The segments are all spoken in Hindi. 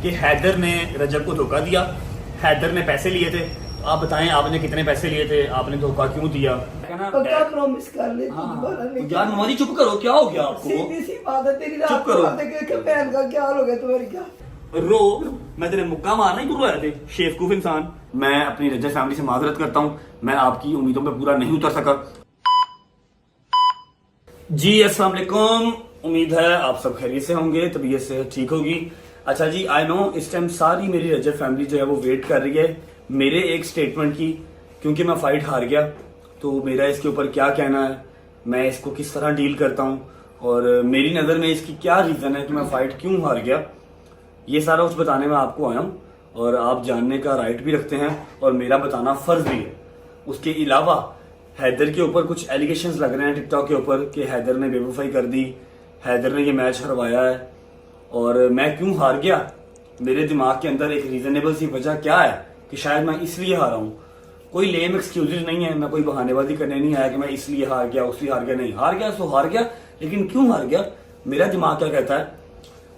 कि हैदर ने रजब को धोखा दिया, हैदर ने पैसे लिए थे। तो आप बताएं आपने कितने पैसे लिए थे, आपने धोखा क्यों दिया? पक्का प्रॉमिस कर ले। यार ममाजी चुप करो, क्या हो गया आपको? सीधी सी बात है तेरी, चुप करो। बहन का क्या हाल हो गया तुम्हारी? क्या रो, मैं तेरे मुक्का मारना ही क्यों आए थे शेवकूफ इंसान। मैं अपनी रजब फैमिली से माजरत करता हूँ, मैं आपकी उम्मीदों पे पूरा नहीं उतर सका। जी अस्सलाम वालेकुम, उम्मीद है आप सब खैरियत से होंगे, तबीयत से ठीक होगी। अच्छा जी, आई नो इस टाइम सारी मेरी रजब फैमिली जो है वो वेट कर रही है मेरे एक स्टेटमेंट की, क्योंकि मैं फाइट हार गया। तो मेरा इसके ऊपर क्या कहना है, मैं इसको किस तरह डील करता हूँ और मेरी नज़र में इसकी क्या रीज़न है कि मैं फाइट क्यों हार गया, ये सारा कुछ बताने में आपको आया हूँ। और आप जानने का राइट भी रखते हैं और मेरा बताना फर्ज भी है। उसके अलावा हैदर के ऊपर कुछ एलिगेशंस लग रहे हैं टिकटॉक के ऊपर कि हैदर ने बेवफाई कर दी, हैदर ने ये मैच हरवाया है। और मैं क्यों हार गया, मेरे दिमाग के अंदर एक रीजनेबल सी वजह क्या है कि शायद मैं इसलिए हारा हूँ। कोई लेम एक्सक्यूजेज नहीं है, मैं कोई बहानेबाजी करने नहीं आया कि मैं इसलिए हार गया उसलिए हार गया, नहीं हार गया सो हार गया, लेकिन क्यों हार गया, मेरा दिमाग क्या कहता है,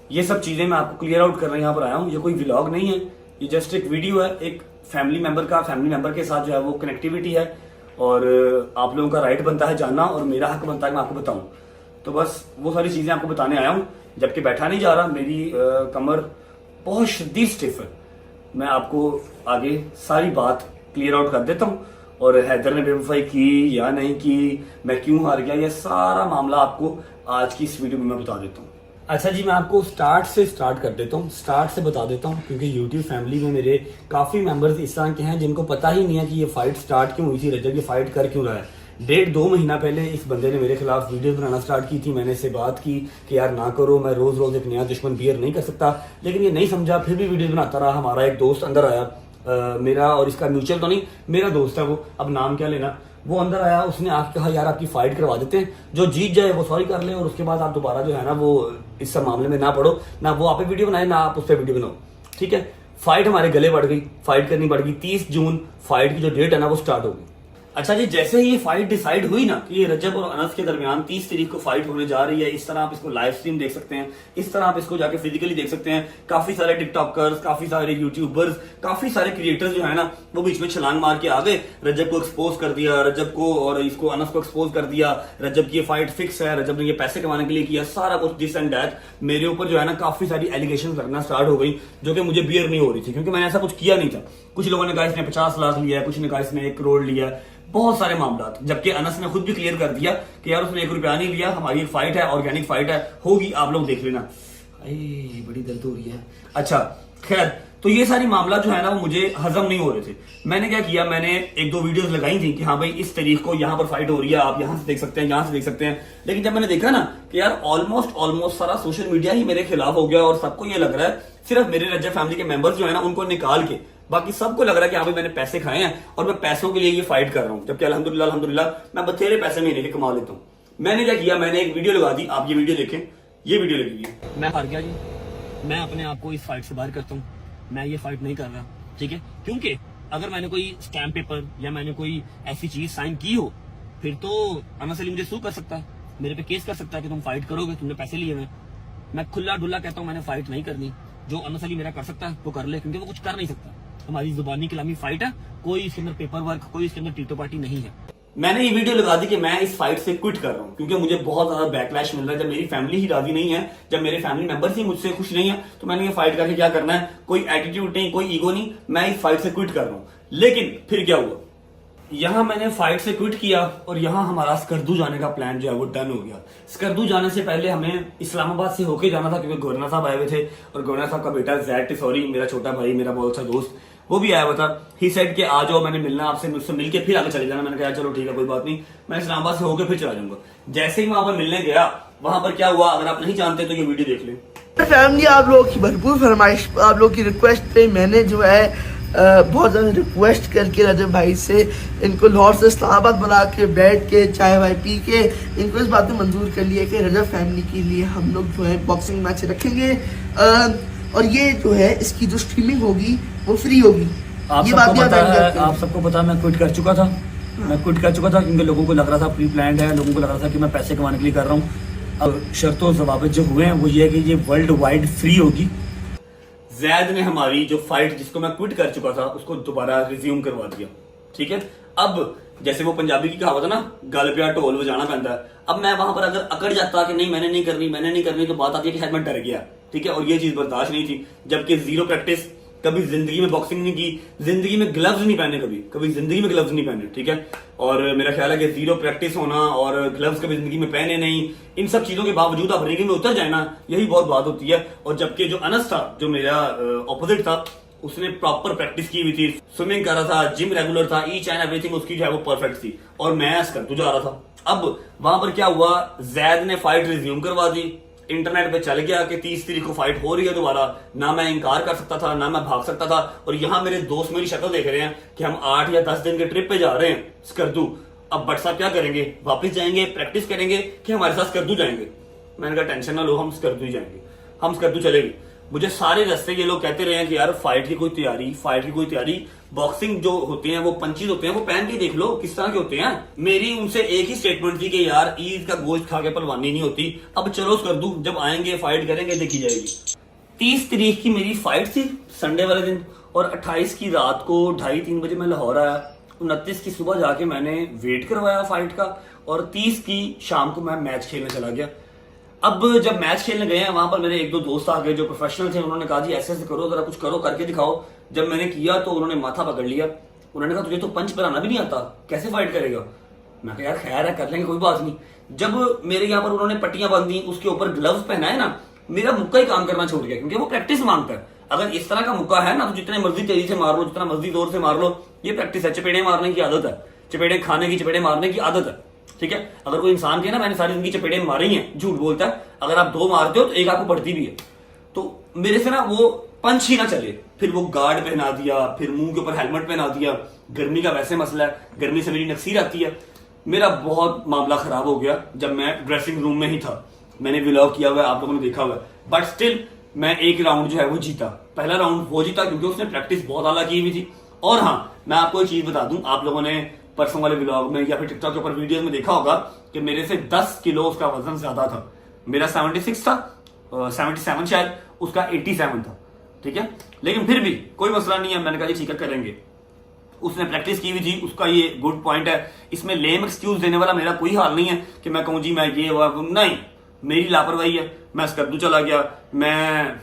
ये सब चीजें मैं आपको क्लियर आउट करने यहाँ पर आया हूँ। ये कोई व्लॉग नहीं है, ये जस्ट एक वीडियो है, एक फैमिली मेंबर के साथ जो है वो कनेक्टिविटी है। और आप लोगों का राइट बनता है जानना और मेरा हक बनता है मैं आपको बताऊं। तो बस वो सारी चीजें आपको बताने आया हूँ, जबकि बैठा नहीं जा रहा, मेरी कमर बहुत शदीद स्टिफ है। मैं आपको आगे सारी बात क्लियर आउट कर देता हूँ और हैदर ने बेवफाई की या नहीं की, मैं क्यों हार गया, ये सारा मामला आपको आज की इस वीडियो में मैं बता देता हूँ। अच्छा जी, मैं आपको स्टार्ट से स्टार्ट कर देता हूँ, स्टार्ट से बता देता हूँ, क्योंकि यूट्यूब फैमिली में मेरे काफी मेंबर्स इस तरह के हैं जिनको पता ही नहीं है कि ये फाइट स्टार्ट क्यों हुई थी, रजब ये फाइट कर क्यों रहा है। 1.5-2 महीना पहले इस बंदे ने मेरे खिलाफ वीडियो बनाना स्टार्ट की थी। मैंने इससे बात की कि यार ना करो, मैं रोज रोज एक नया दुश्मन बियर नहीं कर सकता, लेकिन ये नहीं समझा, फिर भी वीडियो बनाता रहा। हमारा एक दोस्त अंदर आया, मेरा और इसका म्यूचुअल तो नहीं, मेरा दोस्त है वो, अब नाम क्या लेना, वो अंदर आया, उसने आपसे कहा यार आपकी फाइट करवा देते हैं, जो जीत जाए वो सॉरी कर ले और उसके बाद आप दोबारा जो है ना वो इस सब मामले में ना पड़ो, ना वो आप पे वीडियो बनाए ना आप उस पर वीडियो बनाओ, ठीक है। फाइट हमारे गले बढ़ गई, फाइट करनी पड़ गई। 30 जून फाइट की जो डेट है ना वो स्टार्ट हो गई। अच्छा जी, जैसे ही ये फाइट डिसाइड हुई ना कि ये रजब और अनस के दरमियान 30 तारीख को फाइट होने जा रही है, इस तरह आप इसको लाइव स्ट्रीम देख सकते हैं, इस तरह आप इसको जाके फिजिकली देख सकते हैं। काफी सारे टिकटॉकर्स, काफी सारे यूट्यूबर्स, काफी सारे क्रिएटर्स जो है ना वो बीच में छलांग मार के आ गए, रजब को एक्सपोज कर दिया, रजब को और इसको अनस को एक्सपोज कर दिया, रजब की ये फाइट फिक्स है, रजब ने ये पैसे कमाने के लिए किया, सारा कुछ दिस एंड दैट। मेरे ऊपर जो है ना काफी सारी एलिगेशन लगना स्टार्ट हो गई, जो कि मुझे बियर नहीं हो रही थी, क्योंकि मैंने ऐसा कुछ किया नहीं था। कुछ लोगों ने कहा इसने 50 लाख लिया है, कुछ ने कहा इसने 1 करोड़ लिया, बहुत सारे मामला। जबकि अनस ने खुद भी क्लियर कर दिया कि यार उसने 1 रुपया नहीं लिया, हमारी एक फाइट है, ऑर्गेनिक फाइट है, होगी, आप लोग देख लेना। बड़ी दर्द हो रही है। अच्छा खैर, तो ये सारी मामला जो है ना वो मुझे हजम नहीं हो रहे थे। मैंने क्या किया, मैंने 1-2 वीडियोस लगाई थी कि हाँ भाई इस तारीख को यहाँ पर फाइट हो रही है, आप यहाँ से देख सकते हैं, यहाँ से देख सकते हैं। लेकिन जब मैंने देखा ना कि यार ऑलमोस्ट सारा सोशल मीडिया ही मेरे खिलाफ हो गया और सबको ये लग रहा है, सिर्फ मेरे रजब फैमिली के मेंबर्स जो है ना उनको निकाल के बाकी सबको लग रहा है कि हाँ भाई मैंने पैसे खाए हैं और मैं पैसों के लिए ये फाइट कर रहा हूँ, जबकि अल्हम्दुलिल्लाह मैं बथेरे पैसे महीने के कमा लेता हूँ। मैंने क्या किया, मैंने एक वीडियो लगा दी, आप ये वीडियो देखें, ये वीडियो लगी है। मैं हार गया जी, मैं अपने आप को इस फाइट से बाहर करता हूँ, मैं ये फाइट नहीं कर रहा, ठीक है। क्योंकि अगर मैंने कोई स्टैम्प पेपर या मैंने कोई ऐसी चीज साइन की हो, फिर तो अनस अली मुझे सू कर सकता है, मेरे पे केस कर सकता है कि तुम फाइट करोगे, तुमने पैसे लिए हुए। मैं खुला डुल्ला कहता हूँ मैंने फाइट नहीं करनी, जो अनस अली मेरा कर सकता है वो कर ले, क्योंकि वो कुछ कर नहीं सकता। हमारी जुबानी कलामी फाइट है, कोई इसके अंदर पेपर वर्क, कोई इसके अंदर टीटो पार्टी नहीं है। मैंने ये वीडियो लगा दी कि मैं इस फाइट से क्विट कर रहा हूँ, क्योंकि मुझे बहुत ज्यादा बैकलैश मिल रहा है। जब मेरी फैमिली ही राजी नहीं है, जब मेरे फैमिली मेंबर्स ही मुझसे खुश नहीं है, तो मैंने ये फाइट करके क्या करना है, कोई एटीट्यूड नहीं, कोई ईगो नहीं, मैं इस फाइट से क्विट कर रहा हूँ। लेकिन फिर क्या हुआ, यहाँ मैंने फाइट से क्विट किया और यहाँ हमारा स्कर्दू जाने का प्लान जो है वो डन हो गया। स्कर्दू जाने से पहले हमें इस्लामाबाद से होके जाना था, क्योंकि गवर्नर साहब आए हुए थे और गवर्नर साहब का बेटा जैड टिसौरी, मेरा छोटा भाई, मेरा बहुत अच्छा दोस्त, वो भी आया हुआ था। ही सेड कि आ जाओ, मैंने मिलना आपसे, मुझसे मिलके फिर आगे चले जाना। मैंने कहा चलो ठीक है कोई बात नहीं, मैं इस्लामाबाद से होकर फिर चला जाऊंगा। जैसे ही वहां पर मिलने गया, वहां पर क्या हुआ अगर आप नहीं जानते तो ये वीडियो देख लें। फैमिली, आप लोगों की भरपूर फरमाइश, आप लोगों की रिक्वेस्ट पे मैंने जो है बहुत ज़्यादा रिक्वेस्ट करके रजब भाई से इनको लाहौर से इस्लामाबाद बुला के बैठ के चाय वाय पी के इनको इस बात में मंजूर कर लिया कि रजब फैमिली के लिए हम लोग जो है बॉक्सिंग मैच रखेंगे और ये जो है इसकी जो स्ट्रीमिंग होगी वो फ्री होगी। आप सबको पता है मैं क्विट कर चुका था, क्योंकि लोगों को लग रहा था प्री प्लान्ड है, लोगों को लग रहा था कि मैं पैसे कमाने के लिए कर रहा हूँ। अब शर्तों ज़वाबित जो हुए हैं वो ये है कि ये वर्ल्ड वाइड फ्री होगी। जैद ने हमारी जो फाइट जिसको मैं क्विट कर चुका था उसको दोबारा रिज्यूम करवा दिया। ठीक है, अब जैसे वो पंजाबी की कहावत है ना, गल पिया ढोल बजाना पैंदा है। अब मैं वहां पर अगर अकड़ जाता कि नहीं मैंने नहीं करनी तो बात आती है कि शायद मैं डर गया। ठीक है, और ये चीज बर्दाश्त नहीं थी, जबकि जीरो प्रैक्टिस, कभी जिंदगी में बॉक्सिंग नहीं की, जिंदगी में ग्लव्स नहीं पहने, कभी जिंदगी में ग्लव्स नहीं पहने। ठीक है, और मेरा ख्याल है कि जीरो प्रैक्टिस होना और ग्लव्स कभी जिंदगी में पहने नहीं, इन सब चीजों के बावजूद आप रिंग में उतर जाए ना, यही बहुत बात होती है। और जबकि जो अनस था, जो मेरा ऑपोजिट था, उसने प्रॉपर प्रैक्टिस की हुई थी, स्विमिंग कर रहा था, जिम रेगुलर था, ईच एंड एवरीथिंग उसकी जो है वो परफेक्ट थी, और मैं कर जा रहा था। अब वहां पर क्या हुआ, जैद ने फाइट रिज्यूम करवा दी, इंटरनेट पे चल गया कि 30 तारीख को फाइट हो रही है दोबारा। ना मैं इनकार कर सकता था, ना मैं भाग सकता था। और यहाँ मेरे दोस्त मेरी शक्ल देख रहे हैं कि हम 8 या 10 दिन के ट्रिप पे जा रहे हैं स्कर्दू। अब बट साहब क्या करेंगे, वापस जाएंगे प्रैक्टिस करेंगे कि हमारे साथ स्कर्दू जाएंगे? मैंने कहा टेंशन ना लो, हम स्कर्दू ही जाएंगे, हम स्कर्दू चलेंगे। मुझे सारे रास्ते ये लोग कहते रहे हैं कि यार फाइट की कोई तैयारी, बॉक्सिंग जो होते हैं वो पंचीज होते हैं, वो पहन के देख लो किस तरह के होते हैं। मेरी उनसे एक ही स्टेटमेंट थी कि यार ईद का गोश्त खा के पहलवानी नहीं होती, अब चलो कर दूं, जब आएंगे फाइट करेंगे, देखी जाएगी। 30 तारीख की मेरी फाइट थी संडे वाले दिन, और 28 की रात को 2:30-3 बजे मैं लाहौर आया। 29 की सुबह जाके मैंने वेट करवाया फाइट का, और 30 की शाम को मैं मैच खेलने चला गया। अब जब मैच खेलने गए हैं वहां पर मेरे एक दो दोस्त आ गए जो प्रोफेशनल थे, उन्होंने कहा जी ऐसे ऐसे करो, जरा कुछ करो, करके दिखाओ। जब मैंने किया तो उन्होंने माथा पकड़ लिया, उन्होंने कहा तुझे तो पंच बनाना भी नहीं आता, कैसे फाइट करेगा? मैं कहा यार खैर है, कर लेंगे, कोई बात नहीं। जब मेरे यहाँ पर उन्होंने पट्टियां बांधी, उसके ऊपर ग्लव्स पहनाए ना, मेरा मुक्का ही काम करना छोड़ गया, क्योंकि वो प्रैक्टिस मांगता है। अगर इस तरह का मुक्का है ना तो जितने मर्जी तेजी से मार लो, जितना मर्जी जोर से मार लो, ये प्रैक्टिस है। चपेड़े मारने की आदत है, चपेड़े खाने की, चपेड़े मारने की आदत है। ठीक है, अगर कोई इंसान के ना मैंने सारी जिंदगी चपेड़े मारी हैं, झूठ बोलता है। अगर आप 2 मारते हो तो एक आपको पड़ती भी है। तो मेरे से ना वो पंच ही ना चले, फिर वो गार्ड पहना दिया, फिर मुंह के ऊपर हेलमेट पहना दिया। गर्मी का वैसे मसला है, गर्मी से मेरी नक्सीर आती है। मेरा बहुत मामला खराब हो गया जब मैं ड्रेसिंग रूम में ही था। मैंने व्लॉग किया हुआ है, आप लोगों ने देखा हुआ है, बट स्टिल मैं एक राउंड जो है वो जीता। पहला राउंड वो जीता क्योंकि उसने प्रैक्टिस बहुत आला की हुई थी। और हाँ, मैं आपको एक चीज बता दूं, आप लोगों ने परसों वाले व्लॉग में या फिर टिकटॉक के ऊपर वीडियोस में देखा होगा कि मेरे से 10 किलो उसका वजन ज्यादा था। मेरा 76 था, 77 शायद, उसका 87 था। ठीक है, लेकिन फिर भी कोई मसला नहीं है, मैंने कहा ठीक है करेंगे। उसने प्रैक्टिस की हुई थी, उसका ये गुड पॉइंट है। इसमें लेम एक्सक्यूज देने वाला मेरा कोई हाल नहीं है कि मैं कहूं जी मैं ये नहीं, मेरी लापरवाही है। मैं स्कर्दू चला गया, मैं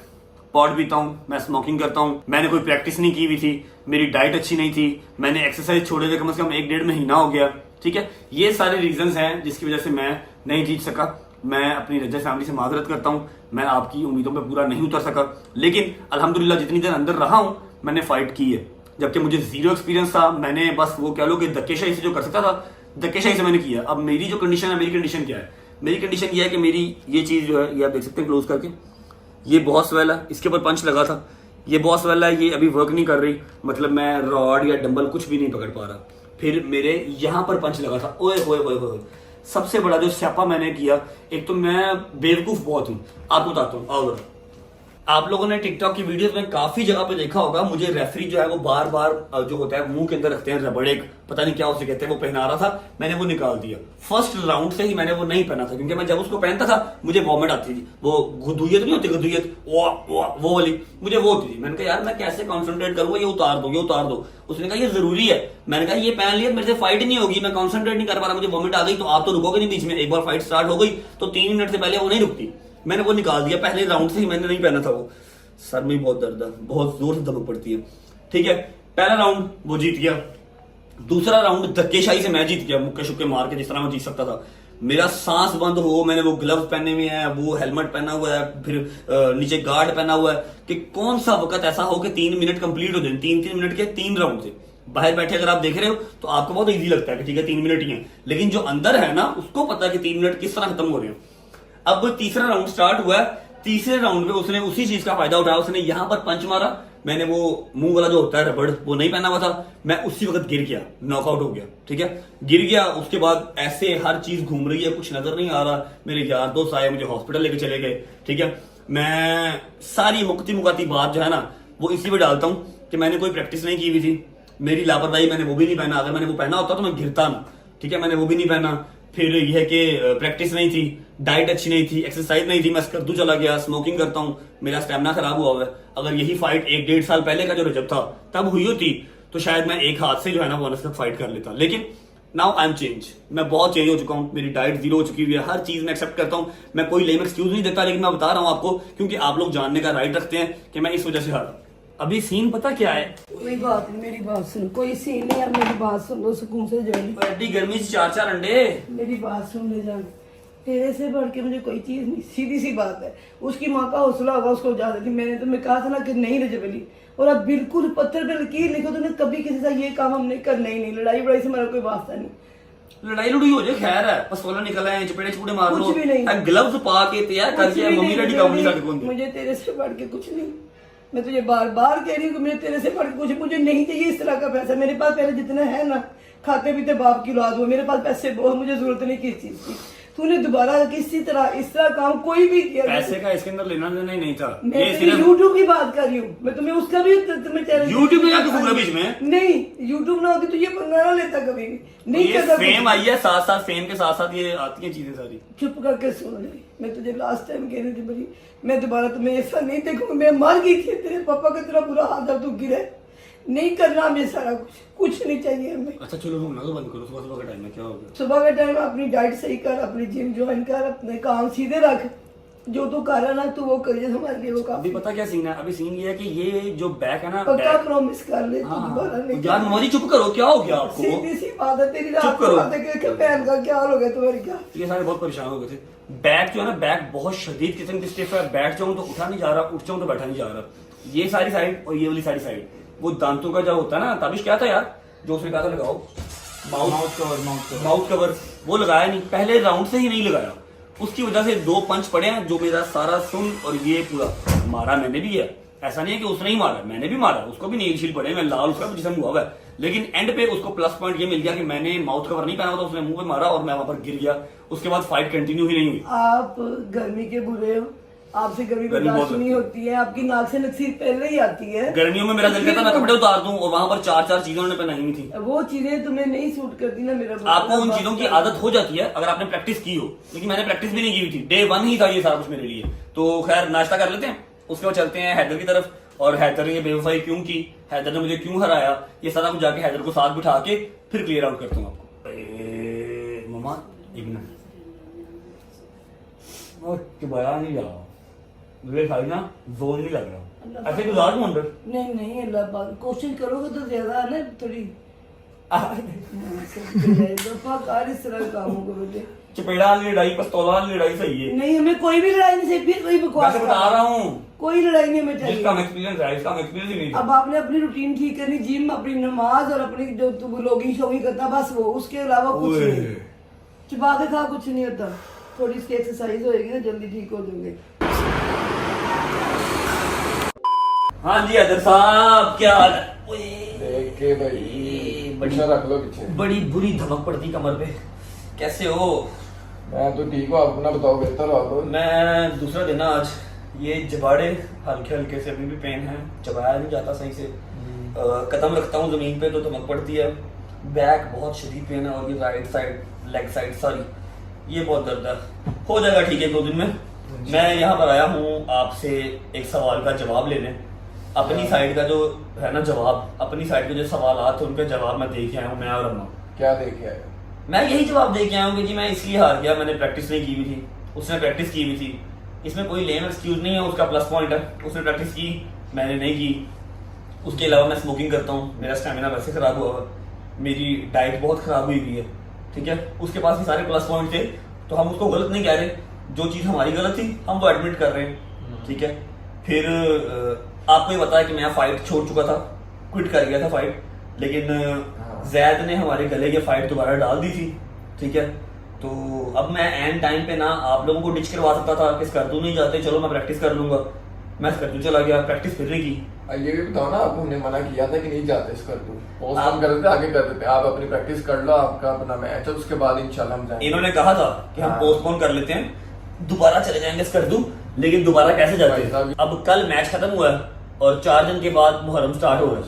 पॉट पीता हूं, मैं स्मोकिंग करता हूं, मैंने कोई प्रैक्टिस नहीं की हुई थी, मेरी डाइट अच्छी नहीं थी, मैंने एक्सरसाइज छोड़े हुए कम से कम 1-1.5 महीना हो गया। ठीक है, ये सारे रीजंस हैं जिसकी वजह से मैं नहीं जीत सका। मैं अपनी रजत फैमिली से माजरत करता हूं, मैं आपकी उम्मीदों पर पूरा नहीं उतर सका, लेकिन अल्हम्दुलिल्लाह जितनी देर अंदर रहा हूं मैंने फाइट की है। जबकि मुझे जीरो एक्सपीरियंस था, मैंने बस वो कह लो कि धक्केशाही से जो कर सकता था, धक्केशाही से मैंने किया। अब मेरी जो कंडीशन है, मेरी कंडीशन क्या है? मेरी कंडीशन ये है कि मेरी ये चीज जो है, ये आप देख सकते हैं क्लोज करके, ये बहुत स्वेल है, इसके ऊपर पंच लगा था, ये बहुत स्वेल है, ये अभी वर्क नहीं कर रही, मतलब मैं रॉड या डंबल कुछ भी नहीं पकड़ पा रहा। फिर मेरे यहाँ पर पंच लगा था, ओए होए होए होए। सबसे बड़ा जो स्यापा मैंने किया, एक तो मैं बेवकूफ बहुत हूँ, आपको बताता हूँ। और आप लोगों ने टिकटॉक की वीडियोस में काफी जगह पे देखा होगा, मुझे रेफरी जो है वो बार बार जो होता है मुंह के अंदर रखते हैं रबड़, एक पता नहीं क्या उसे कहते हैं, वो पहना रहा था, मैंने वो निकाल दिया। फर्स्ट राउंड से ही मैंने वो नहीं पहना था, क्योंकि मैं जब उसको पहनता था मुझे वॉमिट आती थी। वो गुदुयत नहीं होती, गुदुयत वो वाली मुझे वो होती थी। मैंने कहा यार मैं कैसे कॉन्सेंट्रेट करूंगा, ये उतार दो, ये उतार दो। उसने कहा ये जरूरी है। मैंने कहा ये पहन लिया, मेरे से फाइट नहीं होगी, मैं कॉन्सेंट्रेट नहीं कर पा रहा, मुझे वॉमिट आ गई, तो आप तो रुकोगे नहीं बीच में। एक बार फाइट स्टार्ट हो गई तो 3 मिनट से पहले वो नहीं रुकती। मैंने वो निकाल दिया, पहले राउंड से ही मैंने नहीं पहना था। वो सर में बहुत दर्द है, बहुत जोर से दबक पड़ती है। ठीक है, पहला राउंड वो जीत गया, दूसरा राउंड धक्केशाही से मैं जीत गया, मुक्के शुक्के मार के जिस तरह मैं जीत सकता था। मेरा सांस बंद हो, मैंने वो ग्लव्स पहने हुए हैं, वो हेलमेट पहना हुआ है, फिर नीचे गार्ड पहना हुआ है, कि कौन सा वक्त ऐसा हो कि 3 मिनट कंप्लीट हो जाए। 3-3 मिनट के 3 राउंड थे। बाहर बैठे अगर आप देख रहे हो तो आपको बहुत इजी लगता है कि ठीक है 3 मिनट ही है, लेकिन जो अंदर है ना उसको पता है कि 3 मिनट किस तरह खत्म हो रहे हैं। अब तीसरा राउंड स्टार्ट हुआ है। तीसरे राउंड में उसने उसी चीज का फायदा उठाया, उसने यहां पर पंच मारा, मैंने वो मुंह वाला जो होता है रबड़ वो नहीं पहना हुआ था, मैं उसी वक्त गिर गया, नॉकआउट हो गया। ठीक है, गिर गया। उसके बाद ऐसे हर चीज घूम रही है, कुछ नजर नहीं आ रहा। मेरे यार दोस्त आए, मुझे हॉस्पिटल लेके चले गए। ठीक है, मैं सारी मुकाती बात जो है ना वो इसी पे डालता हूँ कि मैंने कोई प्रैक्टिस नहीं की हुई थी, मेरी लापरवाही, मैंने वो भी नहीं पहना। अगर मैंने वो पहना होता तो मैं गिरता ना। ठीक है, मैंने वो भी नहीं पहना, फिर यह है कि प्रैक्टिस नहीं थी, डाइट अच्छी नहीं थी, एक्सरसाइज नहीं थी, मैं स्कर्दू चला गया, स्मोकिंग करता हूँ, मेरा स्टेमिना खराब हुआ हुआ है। अगर यही फाइट 1-1.5 साल पहले का जो रजब था तब हुई होती तो शायद मैं एक हाथ से जो है ना बोनस तक फाइट कर लेता। लेकिन नाउ आई एम चेंज, मैं बहुत चेंज हो चुका हूँ, मेरी डाइट जीरो हो चुकी हुई है, हर चीज मैं एक्सेप्ट करता हूँ, मैं कोई लेम एक्सक्यूज नहीं देता, लेकिन मैं बता रहा हूँ आपको क्योंकि आप लोग जानने का राइट रखते हैं कि मैं इस वजह से हारा। अभी सीन पता क्या है, कोई बात नहीं, मेरी बात सुन, कोई सीन नहीं यार, मेरी बात सुन लो सुकून से जो है। एडी गर्मी से 4-4 अंडे। मेरी बात सुन ले जान, तेरे से बढ़ के मुझे कोई चीज नहीं, सीधी सी बात है। उसकी माँ का हौसला होगा उसको जा देती, मैंने तुम्हें कहा था ना कि नहीं रजब अली, और अब बिल्कुल पत्थर पे लकीर लिखो, तुमने कभी किसी से ये काम हमने करना ही नहीं, लड़ाई बड़ाई से हमारा कोई वास्ता नहीं। लड़ाई लुड़ी हो जाए खैर है, पिस्तौल निकल आए, चपेटे चुपड़े मार लो, कुछ भी नहीं। ग्लव्स पा के तैयार करके मम्मी डैडी का उंगली कौन दी। मुझे तेरे से बढ़ के कुछ नहीं, मैं तुझे बार बार कह रही हूँ कि मुझे तेरे से बढ़ के कुछ, मुझे नहीं चाहिए इस तरह का पैसा। मेरे पास पहले जितना है ना, खाते पीते बाप की औलाद हो, मेरे पास पैसे बहुत, मुझे जरूरत नहीं किस चीज की। तूने दोबारा किसी तरह इस तरह काम कोई भी किया, पैसे का इसके अंदर लेना देना ही नहीं था। मैं ये तेरी सिर्फ यूट्यूब की बात कर रही हूँ, मैं तुम्हें उसका भी तुम्हें चैलेंज। YouTube में क्या कसूर है बीच में? नहीं, यूट्यूब ना होती तो ये पंगा ना लेता कभी भी, नहीं ये करता फेम कुछ। आई है, साथ साथ फेम के साथ साथ ये आती है चीजें सारी। चुप करके सुन ले, मैं तुझे लास्ट टाइम कह रही थी बड़ी, मैं दोबारा तुम्हें ऐसा नहीं देखूंगी। मैं मर गई थी, तेरे पापा का तेरा बुरा हाल था, तू गिरे, नहीं करना हमें सारा कुछ नहीं चाहिए हमें। अच्छा चलो घूमना तो बंद करो, सुबह सुबह का टाइम है, क्या हो गया? सुबह का टाइम अपनी डाइट सही कर, अपनी जिम ज्वाइन कर, अपने काम सीधे रख, जो तू कर रहा ना तू वो करिए, हमारे लिए वो अभी काम। पता क्या सीन है, अभी सीन ये है कि ये जो बैक है ना, पक्का बैक, प्रॉमिस कर ले, तू दोबारा नहीं यार करना। मम्मा जी चुप करो, क्या हो गया आपको? सीधी सी बात है तेरी, रात चुप को करो। बातें करके बहन का क्या हाल हो गया तुम्हारी क्या? ये सारे बहुत परेशान हो गए थे। बैक जो है ना, बैक बहुत शदीद किस्म की स्टिफ है, बैठ जाऊं तो उठा नहीं जा रहा, उठ जाऊं तो बैठा नहीं जा रहा। ये सारी साइड और ये वाली सारी साइड, वो दांतों का जो होता है ना, ताबिश क्या था यार जो उसने कहा था लगाओ, माउथ कवर, वो लगाया नहीं, पहले राउंड से ही नहीं लगाया, उसकी वजह से 2 पंच पड़े हैं जो मेरा सारा सुन और ये पूरा मारा मैंने भी है। ऐसा नहीं है कि उसने ही मारा, मैंने भी मारा, उसको भी नील शील पड़े, मैं लाल उसका भी जिस्म हुआ हुआ है। लेकिन एंड पे उसको प्लस पॉइंट ये मिल गया कि मैंने माउथ कवर नहीं पहना था, उसने मुंह पे मारा और मैं वहां पर गिर गया। उसके बाद फाइट कंटिन्यू ही नहीं हुई। आप गर्मी के बुरे हो, आपसे गर्मी गर्मी बहुत बर्दाश्त नहीं होती है, आपकी नाक से नक्सीर पहले ही आती है। गर्मियों में मेरा दिल करता मैं कपड़े उतार दूं, और वहां पर 4-4 चीजें उन्होंने पहनाई हुई थी। वो चीजें तुम्हें नहीं सूट करती ना मेरा। आपको उन चीजों की आदत हो जाती है अगर आपने प्रैक्टिस की हो, लेकिन मैंने प्रैक्टिस भी नहीं की हुई थी, डे 1 ही था ये सारा कुछ मेरे लिए। तो खैर नाश्ता कर लेते हैं, उसके बाद चलते हैं हैदर की तरफ, और हैदर ने ये बेवफाई क्यों की, हैदर ने मुझे क्यों हराया, ये सारा कुछ जाके हैदर को साथ बिठा के फिर क्लियर आउट करता हूँ आपको। मम्मा एक मिनट, और चुबाया नहीं जा रहा, मुझे खाई ना जोर नहीं लग रहा, ऐसे गुजार दूं अंदर? नहीं नहीं, अल्लाह पाक, कोशिश करोगे तो ज्यादा है ना थोड़ी। कार इस तरह के कामों को बेटे, चपेड़ा वाली लड़ाई, पिस्तौल वाली लड़ाई सही है। नहीं हमें कोई भी लड़ाई नहीं चाहिए, फिर कोई बकवास वैसे बता रहा हूँ, कोई लड़ाई नहीं हमें चाहिए। जिसका एक्सपीरियंस है, इसका एक्सपीरियंस ही नहीं था। अब आपने अपनी रूटीन ठीक करनी, जिम, अपनी नमाज और अपनी जो तू लोगिंग शोगिंग करता बस वो, उसके अलावा कुछ ओए। नहीं। चुपा के खा कुछ नहीं होता, थोड़ी इसकी एक्सरसाइज होएगी ना जल्दी ठीक हो जाओगे। हाँ जी हैदर साहब, क्या हाल है? देख के भाई बच्चा रख लो पीछे। बड़ी बुरी धमक पड़ती कमर पे, कैसे हो? मैं तो ठीक हूँ, आप अपना बताओ, बेहतर हो आप? मैं दूसरा दिन है आज, ये जबाड़े हल्के हल्के से अभी भी पेन है, चबाया नहीं जाता सही से, कदम रखता हूँ जमीन पे तो धमक पड़ती है, बैक बहुत शदीद पेन है, और ये right side, leg side sorry, ये बहुत दर्द है। हो जाएगा ठीक है 2 दिन में। मैं यहाँ पर आया हूँ आपसे एक सवाल का जवाब लेने, अपनी साइड का जो है ना जवाब, अपनी साइड के जो सवाल थे उनके जवाब मैं दे के आया हूँ, मैं और अम्मा। क्या देखे आए? मैं यही जवाब दे के आया हूँ कि जी मैं इसलिए हार गया, मैंने प्रैक्टिस नहीं की हुई थी, उसने प्रैक्टिस की हुई थी, इसमें कोई लेम एक्सक्यूज नहीं है, उसका प्लस पॉइंट है, उसने प्रैक्टिस की, मैंने नहीं की। उसके अलावा मैं स्मोकिंग करता हूँ, मेरा स्टेमिना वैसे खराब हुआ हुआ, मेरी डाइट बहुत खराब हुई हुई है, ठीक है। उसके पास भी सारे प्लस पॉइंट थे, तो हम उसको गलत नहीं कह रहे, जो चीज़ हमारी गलत थी हम वो एडमिट कर रहे हैं, ठीक है। फिर आपको ये पता है कि मैं फाइट छोड़ चुका था, क्विट कर गया था फाइट, लेकिन जैद ने हमारे गले की फाइट दोबारा डाल दी थी, ठीक है। तो अब मैं एंड टाइम पे ना आप लोगों को डिच करवा सकता था कि स्कर्दू नहीं जाते, चलो मैं प्रैक्टिस कर लूंगा, मैं स्कर्दू चला गया, प्रैक्टिस फिर नहीं की। ये भी बताओ ना, आपने मना किया था कि नहीं जाते इस कर दो, पोस्टपोन कर देते, आगे कर देते, आप अपनी प्रैक्टिस कर लो, आपका अपना मैच है, उसके बाद इंशाल्लाह हम जाएंगे। इन्होंने कहा था कि हम पोस्टपोन कर लेते हैं, दोबारा चले जाएंगे स्कर्दू, लेकिन दोबारा कैसे जाते हैं? अब कल मैच खत्म हुआ है और 4 दिन के बाद मुहर्रम स्टार्ट हो रहा है,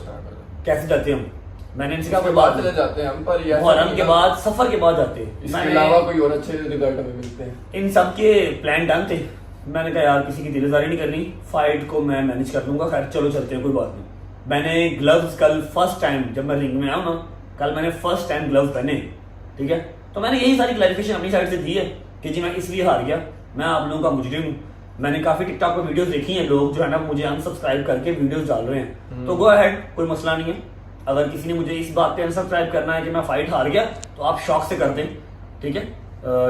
कैसे जाते हैं हम? मैंने इनसे कहा इसके कोई बाद बात चले नहीं। जाते हैं हम, पर ये मुहर्रम के बाद, सफर के बाद जाते हैं। इसके मैंने- अलावा कोई और अच्छे रिजल्ट हमें मिलते हैं। इन सब के प्लान डन थे। मैंने कहा यार किसी की दिलदारी नहीं करनी, फाइट को मैं मैनेज कर लूंगा, खैर चलो चलते हैं, कोई बात नहीं। मैंने ग्लव्स कल फर्स्ट टाइम जब मैं रिंग में आया ना, कल मैंने फर्स्ट टाइम ग्लव्स पहने, ठीक है। तो मैंने यही सारी क्लैरिफिकेशन अपनी साइड से दी है कि जी मैं इसलिए हार गया, मैं आप लोगों का मुजरिम हूँ। मैंने काफी टिकटॉक पर वीडियोस देखी हैं, लोग जो है ना मुझे अनसब्सक्राइब करके वीडियोस डाल रहे हैं, तो गो अहेड, कोई मसला नहीं है। अगर किसी ने मुझे इस बात पे अनसब्सक्राइब करना है कि मैं फाइट हार गया, तो आप शौक से कर दें, ठीक है।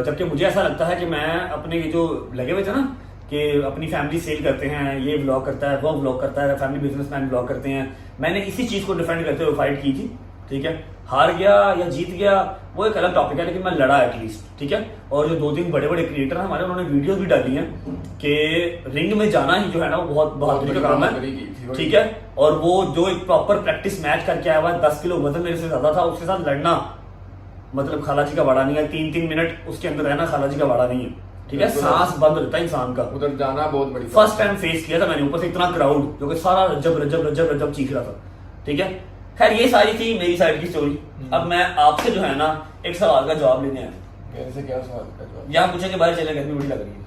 जबकि मुझे ऐसा लगता है कि मैं अपने ये जो लगे हुए थे ना कि अपनी फैमिली सेल करते हैं, ये व्लॉग करता है, वो व्लॉग करता है, फैमिली बिजनेसमैन व्लॉग करते हैं, मैंने इसी चीज को डिफेंड करते हुए फाइट की थी, ठीक है। हार गया या जीत गया वो एक अलग टॉपिक है, लेकिन मैं लड़ा एटलीस्ट, ठीक है। और जो 2-3 बड़े बड़े क्रिएटर हैं हमारे, उन्होंने वीडियो भी डाली हैं कि रिंग में जाना ही जो है ना वो बहुत बहादुरी का काम है, ठीक है। और वो जो एक प्रॉपर प्रैक्टिस मैच करके आया हुआ है, 10 किलो वजन मेरे से ज्यादा था, उसके साथ लड़ना मतलब खालाजी का वाड़ा नहीं है। 3-3 मिनट उसके अंदर रहना खालाजी का वाड़ा नहीं है, ठीक है। सांस बंद रहता है इंसान का। उधर जाना बहुत बड़ी फर्स्ट टाइम फेस किया था मैंने, ऊपर से इतना क्राउड जो कि सारा रजब रजब रजब रजब चीख रहा था, ठीक है। खैर ये सारी थी मेरी साइड की स्टोरी। अब मैं आपसे जो है ना एक सवाल का जवाब लेने आया। मेरे से क्या सवाल का जवाब? यहाँ पूछे के बाहर चले, गर्मी बड़ी लग रही है,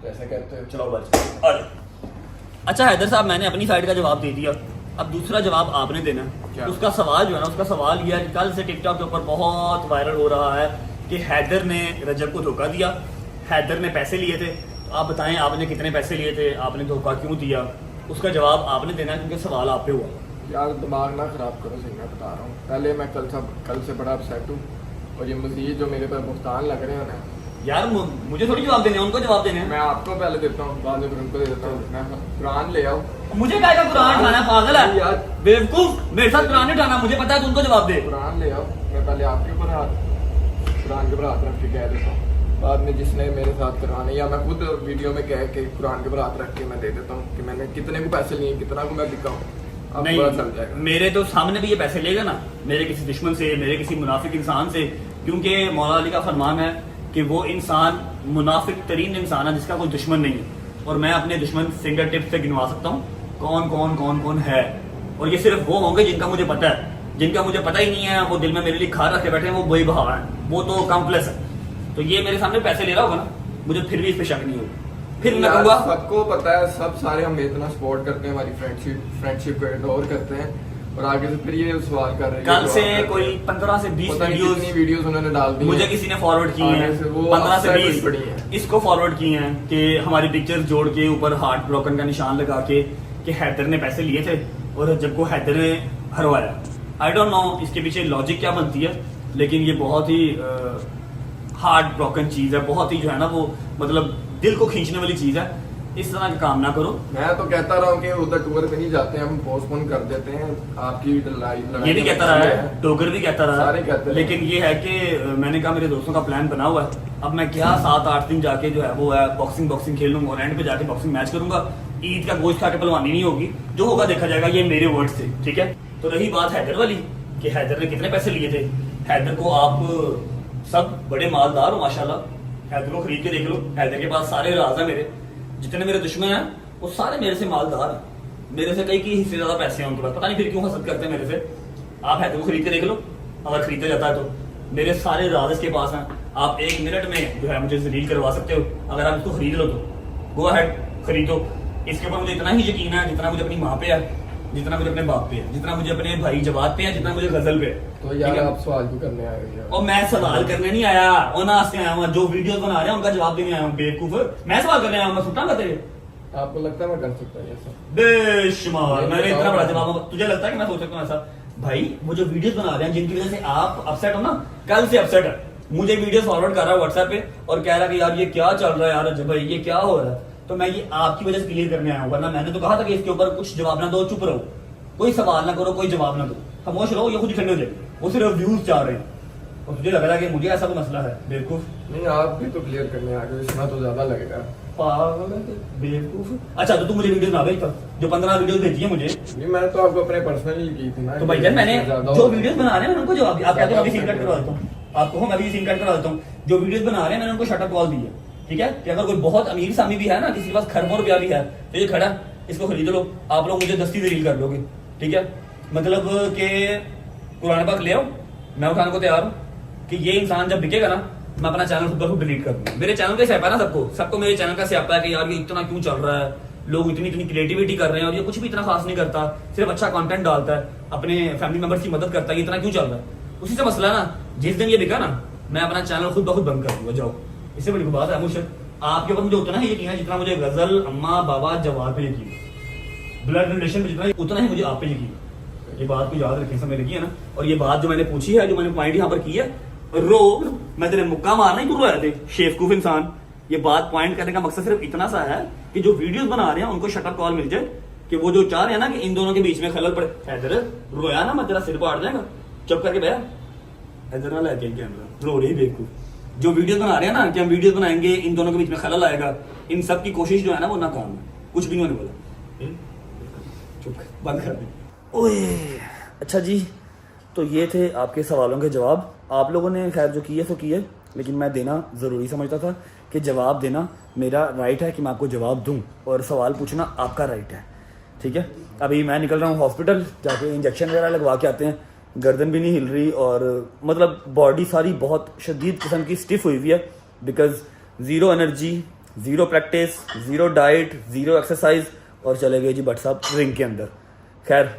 जैसे कहते हो चलो बाहर। और अच्छा हैदर साहब, मैंने अपनी साइड का जवाब दे दिया, अब दूसरा जवाब आपने देना है। क्या? उसका सवाल जो है ना, उसका सवाल यह है कि कल से टिकटॉक के ऊपर बहुत वायरल हो रहा है कि हैदर ने रजब को धोखा दिया, हैदर ने पैसे लिए थे। तो आप बताएं आपने कितने पैसे लिए थे, आपने धोखा क्यों दिया, उसका जवाब आपने देना है, क्योंकि सवाल आप पे हुआ। यार दिमाग ना खराब करो, सही मैं बता रहा हूँ। पहले मैं कल से बड़ा अपसेट हूँ, और ये मजीद जो मेरे पर भुगतान लग रहे हैं ना, यार मुझे थोड़ी जवाब देने हैं, उनको जवाब देने हैं। मैं आपको पहले देता हूँ, बाद में फिर उनको दे देता हूँ। मैं कुरान ले आऊँ, मुझे क्या का कुरान उठाना है, पागल है यार। बेवकूफ, मेरे साथ कुरान नहीं उठाना, मुझे पता है, तुमको जवाब दे। कुरान ले आओ। मैं पहले आपके ऊपर कुरान के ऊपर हाथ रख के कह देता हूँ, बाद में जिसने मेरे साथ करवाने, या मैं खुद वीडियो में कह के कुरान के ऊपर हाथ रख के मैं दे देता हूँ कि मैंने कितने को पैसे लिए, कितना को मैं बिका हूँ। अब नहीं, पता चल जाएगा। मेरे तो सामने भी ये पैसे लेगा ना, मेरे किसी दुश्मन से, मेरे किसी मुनाफिक इंसान से, क्योंकि मौला अली का फरमान है कि वो इंसान मुनाफिक तरीन इंसान है जिसका कोई दुश्मन नहीं है। और मैं अपने दुश्मन फिंगर टिप से गिनवा सकता हूँ कौन है, और ये सिर्फ वो होंगे जिनका मुझे पता है। जिनका मुझे पता ही नहीं है, वो दिल में मेरे लिए खार रखे बैठे हैं, वो बेबहा है, वो तो कॉम्प्लेक्स है। तो ये मेरे सामने पैसे ले रहा होगा ना, मुझे फिर भी इस पे शक नहीं होगा, फिर मैं यार, कहूंगा सबको पता है, सब सारे हम इतना सपोर्ट करते हैं, हमारी फ्रेंडशिप को एडोर करते हैं, और आगे से फिर ये सवाल कर रहे हैं। कल से कोई 15 से 20 पता नहीं कितनी वीडियोस उन्होंने डाल दी मुझे हैं। किसी ने फॉरवर्ड की आगे हैं, से वो 15 से upset 20 हुई पड़ी हैं। इसको फॉरवर्ड की हैं कि हमारी पिक्चर्स जोड़ के ऊपर हार्ट ब्रोकन का निशान लगा के कि हैदर ने पैसे लिए थे और जब को हैदर ने हरवाया। आई डोंट नो इसके पीछे लॉजिक क्या बनती है, लेकिन ये बहुत ही हार्ट ब्रोकन चीज है, बहुत ही जो है ना वो मतलब दिल को खींचने वाली चीज है। इस तरह का काम ना करो। मैं तो कहता रहा हूँ कि उधर टूर पे नहीं जाते, हम पोस्टपोन कर देते हैं। आपकी लड़ाई ये भी कहता रहा है, डोगर भी कहता रहा सारे कहते है, रहे। लेकिन ये है कि मैंने कहा मेरे दोस्तों का प्लान बना हुआ है, अब मैं क्या 7-8 दिन जाके जो है वो है बॉक्सिंग खेल लूंगा और एंड पे जाके बॉक्सिंग मैच करूंगा। ईद का गोश्त खा के पहलवानी नहीं होगी, जो होगा देखा जाएगा, ये मेरे वर्ड से, ठीक है। तो रही बात हैदर वाली कि हैदर ने कितने पैसे लिए थे, हैदर को आप सब बड़े मालदार हो माशाल्लाह, हैदर को खरीद के देख लो, हैदर के पास सारे राज है मेरे, जितने मेरे दुश्मन हैं वो सारे मेरे से मालदार हैं, मेरे से कई की हिस्से ज्यादा पैसे हैं उनके पास, पता नहीं फिर क्यों हसद करते हैं मेरे से। आप हैदर को खरीद के देख लो, अगर खरीदा जाता है तो मेरे सारे राज इसके पास हैं। आप 1 मिनट में जो है मुझे जलील करवा सकते हो, अगर आप इसको खरीद लो तो गो अहेड खरीदो। इसके ऊपर मुझे इतना ही यकीन है जितना मुझे अपनी माँ पे है, जितना मुझे अपने बाप पे है, जितना मुझे अपने भाई जवाद पे है, जितना मुझे गजल पे है। तो यार आप सवाल क्यों करने आए हो यार? और मैं सवाल करने नहीं आया, ओना से आया हूँ, जो वीडियोस बना रहे हैं उनका जवाब देने आया हूँ। बेवकूफ, मैं सवाल करने आया हूँ, मैं सुटा तेरे आपको लगता है मैं कर सकता हूँ ये सब? बेशुमार, मैंने इतना बड़ा जवाब, तुझे लगता है कि मैं सोच सकता हूँ ऐसा? भाई वो जो वीडियोस बना रहे हैं जिनकी वजह से आप अपसेट हो ना, कल से अपसेट है, मुझे वीडियो फॉरवर्ड कर रहा है व्हाट्सएप पे और कह रहा है कि यार ये क्या चल रहा है यार अजय भाई, ये क्या हो रहा है। तो मैं ये आपकी वजह से क्लियर करने आया हूँ, वरना मैंने तो कहा था कि इसके ऊपर कुछ जवाब ना दो, चुप रहो, कोई सवाल ना करो, कोई जवाब ना दो, खामोश रहो, ये खुद डिफेंड हो जाए। वो सिर्फ व्यूज चाह रहे हैं और तुझे लग रहा है कि मुझे ऐसा कोई मसला है। बेवकूफ, नहीं आप भी तो क्लियर करने आ गए, इसमें तो ज्यादा लगेगा। पागल है, बेवकूफ। अच्छा तो तू मुझे वीडियो ना भेज, जो 15 वीडियो भेजी है मुझे, नहीं मैंने तो आपको अपने पर्सनली की थी ना। तो भाईजान मैंने ज्यादा जो हो- वीडियोस बना रहे हैं मैंने उनको जवाब दिया। आप कहते हो अभी सीन कट करवा देता हूँ, आप कहो मैं भी सीन कट करवा देता हूँ। जो वीडियोस बना रहे हैं मैंने उनको शटअप कॉल दी है, ठीक है। कि अगर कोई बहुत अमीर सामी भी है ना, किसी के पास खरबों रुपया भी है, तो ये खड़ा इसको खरीद लो, आप लोग मुझे 10 दलील कर लोगे, ठीक है। मतलब कि कुरान पाक ले आओ, मैं उठाने को तैयार हूँ कि ये इंसान जब बिकेगा ना, मैं अपना चैनल खुद ब खुद डिलीट कर दूंगा। मेरे चैनल का स्यापा है ना सबको मेरे चैनल का स्यापा है कि यार ये इतना क्यों चल रहा है, लोग इतनी क्रिएटिविटी कर रहे हैं और ये कुछ भी इतना खास नहीं करता, सिर्फ अच्छा कंटेंट डालता है, अपने फैमिली मेंबर्स की मदद करता है, ये इतना क्यों चल रहा है। उसी से मसला है ना, जिस दिन ये बिका ना, मैं अपना चैनल खुद ब खुद बंद कर दूंगा। जाओ, इससे बड़ी कोई बात है मुझे आपके ऊपर मुझे उतना ही यकीन है जितना मुझे गजल, अम्मा, बाबा, जवाब पे यकीन है। ब्लड रिलेशन पे जितना उतना ही मुझे आप पे यकीन है। ये बात को याद रखें, सब मेरे की है ना। और ये बात जो मैंने पूछी है, जो मैंने पॉइंट यहाँ पर की है, रो मैं तेरे मुक्का मारना ही क्यों रोया थे शेफकूफ इंसान। ये बात पॉइंट करने का मकसद सिर्फ इतना सा है कि जो वीडियोस बना रहे हैं उनको शटअप कॉल मिल जाए, कि वो जो चाह रहे हैं ना कि इन दोनों के बीच में खलल पड़े। इधर रोया ना, मैं तेरा सिर पाड़ जाएगा, चुप करके बैठ। इधर ना लेके कैमरा, रो रही बेवकूफ। जो वीडियोस बना रहे हैं ना कि हम वीडियोस बनाएंगे, इन दोनों के बीच में खलल आएगा, इन सब की कोशिश जो है ना वो नाकाम है। कुछ भी नहीं होने वाला, चुप बंद कर दे। ओए अच्छा जी, तो ये थे आपके सवालों के जवाब। आप लोगों ने खैर जो किए सो किए, लेकिन मैं देना ज़रूरी समझता था कि जवाब देना मेरा राइट है कि मैं आपको जवाब दूं, और सवाल पूछना आपका राइट है। ठीक है, अभी मैं निकल रहा हूँ हॉस्पिटल, जाके इंजेक्शन वगैरह लगवा के आते हैं। गर्दन भी नहीं हिल रही और मतलब बॉडी सारी बहुत शदीद किस्म की स्टिफ हुई हुई है, because zero energy, zero practice, zero diet, zero exercise, और चले गए जी भट्ट साहब रिंग के अंदर। खैर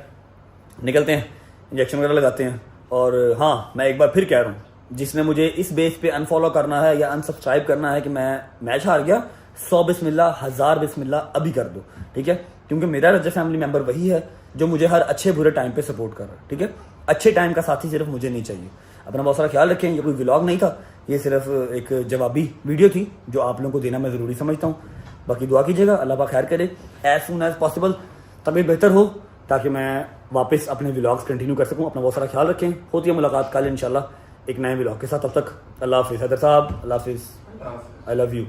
निकलते हैं, इंजेक्शन वगैरह लगाते हैं। और हाँ, मैं एक बार फिर कह रहा हूँ, जिसने मुझे इस बेस पे अनफॉलो करना है या अनसब्सक्राइब करना है कि मैं मैच हार गया, 100 बिस्मिल्लाह 1000 बिस्मिल्लाह अभी कर दो। ठीक है, क्योंकि मेरा रजा फैमिली मेंबर वही है जो मुझे हर अच्छे बुरे टाइम पे सपोर्ट कर रहा है। ठीक है, अच्छे टाइम का साथी सिर्फ मुझे नहीं चाहिए। अपना बहुत सारा ख्याल रखें। ये कोई व्लॉग नहीं था, ये सिर्फ एक जवाबी वीडियो थी जो आप लोगों को देना मैं ज़रूरी समझता हूँ। बाकी दुआ कीजिएगा, अल्लाह पाक खैर करे, एज सुन एज पॉसिबल तभी बेहतर हो, ताकि मैं वापस अपने व्लॉग्स कंटिन्यू कर सकूँ। अपना बहुत सारा ख्याल रखें। होती है मुलाकात कल इंशाल्लाह एक नए व्लॉग के साथ। तब तक अल्लाह हाफिज़। हैदर साहब अल्लाह हाफिज़, आई लव यू।